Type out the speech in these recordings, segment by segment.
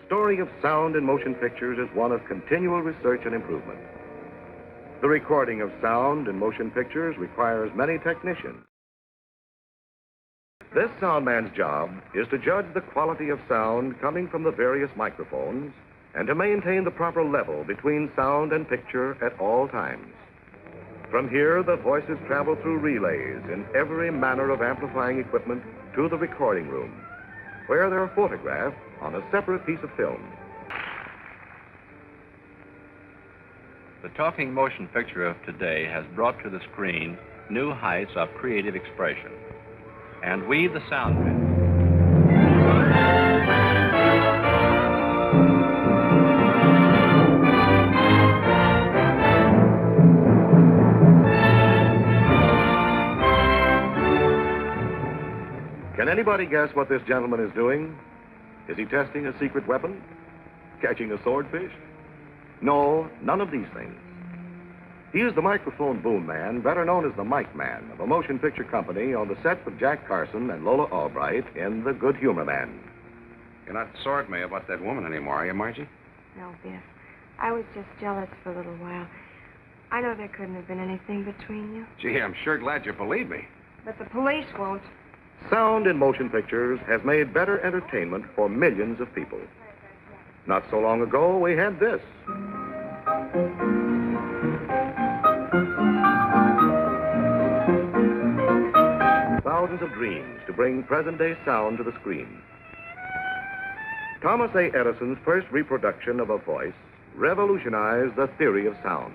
story of sound in motion pictures is one of continual research and improvement. The recording of sound in motion pictures requires many technicians. This soundman's job is to judge the quality of sound coming from the various microphones and to maintain the proper level between sound and picture at all times. From here, the voices travel through relays in every manner of amplifying equipment to the recording room, where they're photographed on a separate piece of film. The talking motion picture of today has brought to the screen new heights of creative expression. And we, the Soundmen, Can anybody guess what this gentleman is doing? Is he testing a secret weapon? Catching a swordfish? No, none of these things. He is the microphone boom man, better known as the Mic Man, of a motion picture company on the set with Jack Carson and Lola Albright in The Good Humor Man. You're not sore at me about that woman anymore, are you, Margie? No, Biff. I was just jealous for a little while. I know there couldn't have been anything between you. Gee, I'm sure glad you believe me. But the police won't. Sound in motion pictures has made better entertainment for millions of people. Not so long ago, we had this. Thousands of dreams to bring present-day sound to the screen. Thomas A. Edison's first reproduction of a voice revolutionized the theory of sound.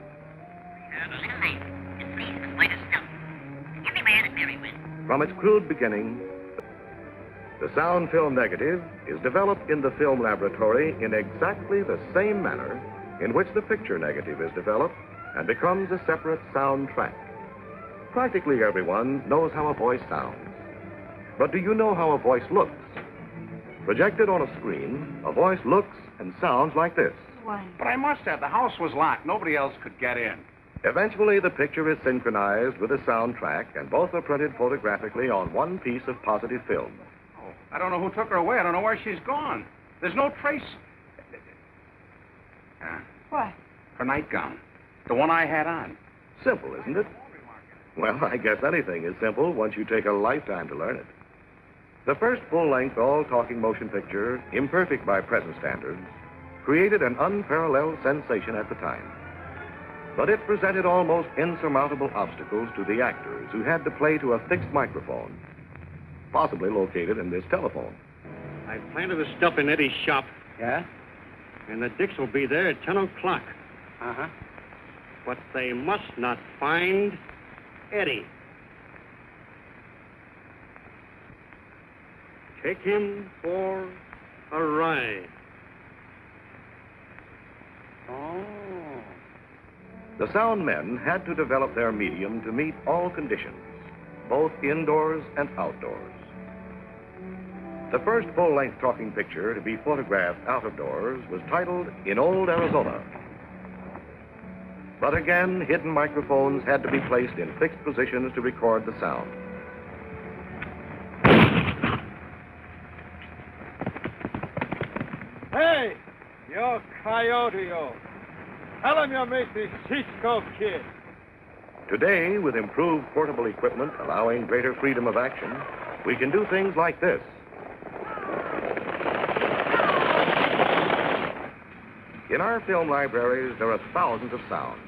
From its crude beginning, the sound film negative is developed in the film laboratory in exactly the same manner in which the picture negative is developed and becomes a separate sound track. Practically everyone knows how a voice sounds. But do you know how a voice looks? Projected on a screen, a voice looks and sounds like this. Why? But I must have. The house was locked. Nobody else could get in. Eventually, the picture is synchronized with the sound track, and both are printed photographically on one piece of positive film. Oh, I don't know who took her away. I don't know where she's gone. There's no trace. What? Her nightgown. The one I had on. Simple, isn't it? Well, I guess anything is simple once you take a lifetime to learn it. The first full-length, all-talking motion picture, imperfect by present standards, created an unparalleled sensation at the time. But it presented almost insurmountable obstacles to the actors who had to play to a fixed microphone, possibly located in this telephone. I planted the stuff in Eddie's shop. Yeah? And the Dicks will be there at 10 o'clock. Uh-huh. But they must not find Eddie. Take him for a ride. Oh. The sound men had to develop their medium to meet all conditions, both indoors and outdoors. The first full-length talking picture to be photographed out of doors was titled In Old Arizona. But again, hidden microphones had to be placed in fixed positions to record the sound. Hey, yo coyote, yo. Tell him you make the Cisco Kid. Today, with improved portable equipment allowing greater freedom of action, we can do things like this. In our film libraries, there are thousands of sounds.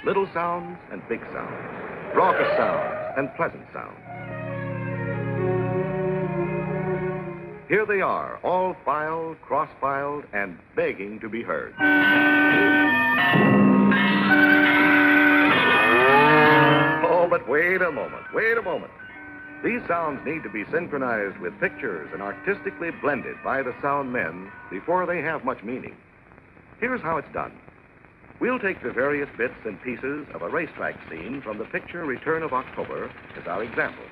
Little sounds and big sounds, raucous sounds and pleasant sounds. Here they are, all filed, cross-filed, and begging to be heard. Oh, but wait a moment. These sounds need to be synchronized with pictures and artistically blended by the sound men before they have much meaning. Here's how it's done. We'll take the various bits and pieces of a racetrack scene from the picture Return of October as our example.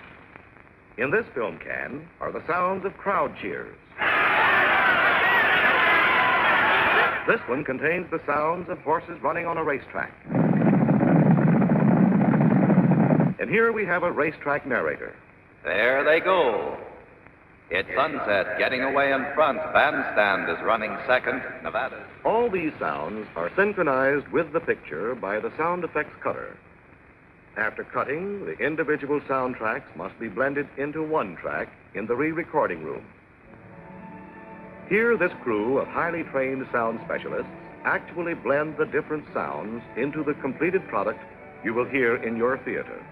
In this film can are the sounds of crowd cheers. This one contains the sounds of horses running on a racetrack. And here we have a racetrack narrator. there they go. It's sunset, getting away in front. Bandstand is running second, Nevada. All these sounds are synchronized with the picture by the sound effects cutter. After cutting, the individual sound tracks must be blended into one track in the re-recording room. Here, this crew of highly trained sound specialists actually blend the different sounds into the completed product you will hear in your theater.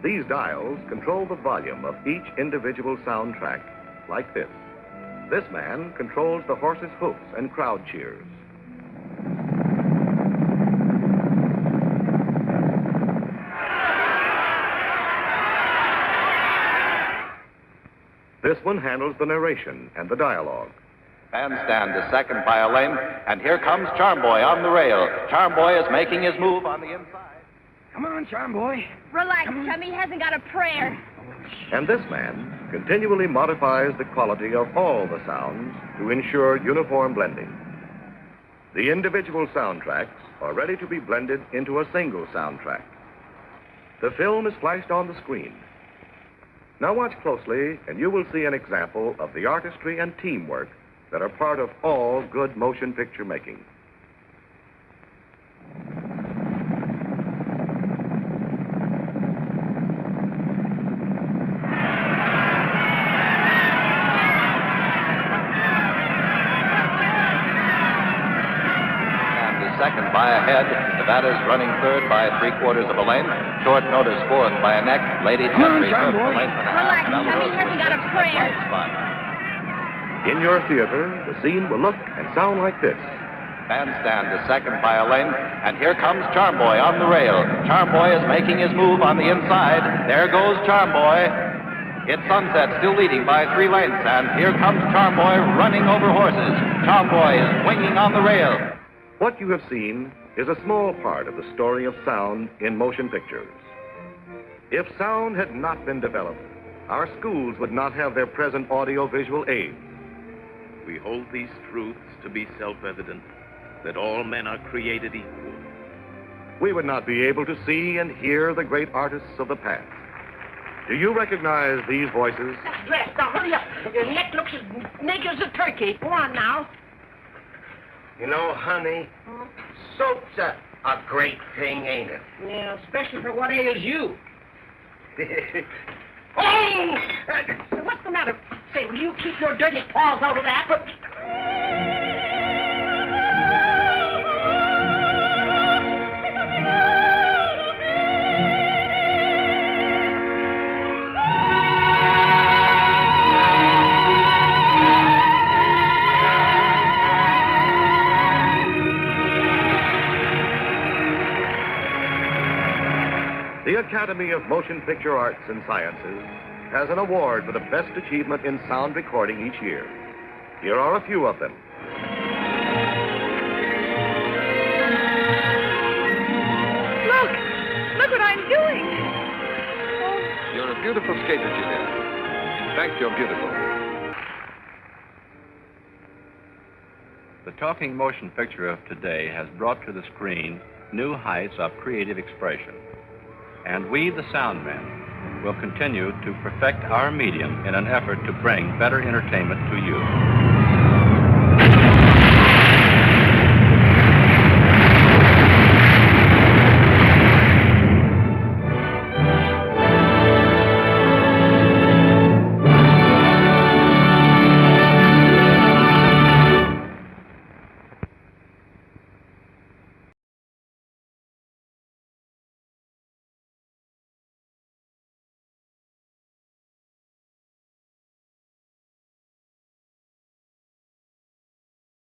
These dials control the volume of each individual sound track, like this. This man controls the horse's hoofs and crowd cheers. This one handles the narration and the dialogue. Bandstand is second by a lane, and here comes Charm Boy on the rail. Charm Boy is making his move on the inside. Come on, Charm Boy. Relax, chummy. He hasn't got a prayer. And this man continually modifies the quality of all the sounds to ensure uniform blending. The individual soundtracks are ready to be blended into a single soundtrack. The film is flashed on the screen. Now watch closely, and you will see an example of the artistry and teamwork that are part of all good motion picture making. Second by a head. Nevada's running third by 3/4 of a lane. Short notice fourth by a neck. Lady Country fifth, a length and a half. Relax, chummy. He hasn't got a prayer. In your theater, the scene will look and sound like this. Bandstand is second by a lane, and here comes Charm Boy on the rail. Charm Boy is making his move on the inside. There goes Charm Boy. It's sunset, still leading by 3 lengths, and here comes Charm Boy running over horses. Charm Boy is winging on the rail. What you have seen is a small part of the story of sound in motion pictures. If sound had not been developed, our schools would not have their present audio-visual aids. We hold these truths to be self-evident, that all men are created equal. We would not be able to see and hear the great artists of the past. Do you recognize these voices? That's dressed. Now, hurry up. Your neck looks as naked as a turkey. Go on now. You know, honey, soap's a great thing, ain't it? Yeah, especially for what ails you. Oh! What's the matter? Say, will you keep your dirty paws out of that? The Academy of Motion Picture Arts and Sciences has an award for the best achievement in sound recording each year. Here are a few of them. Look what I'm doing. You're a beautiful skater, Julia. In fact, you're beautiful. The talking motion picture of today has brought to the screen new heights of creative expression. And we, the Soundmen, will continue to perfect our medium in an effort to bring better entertainment to you.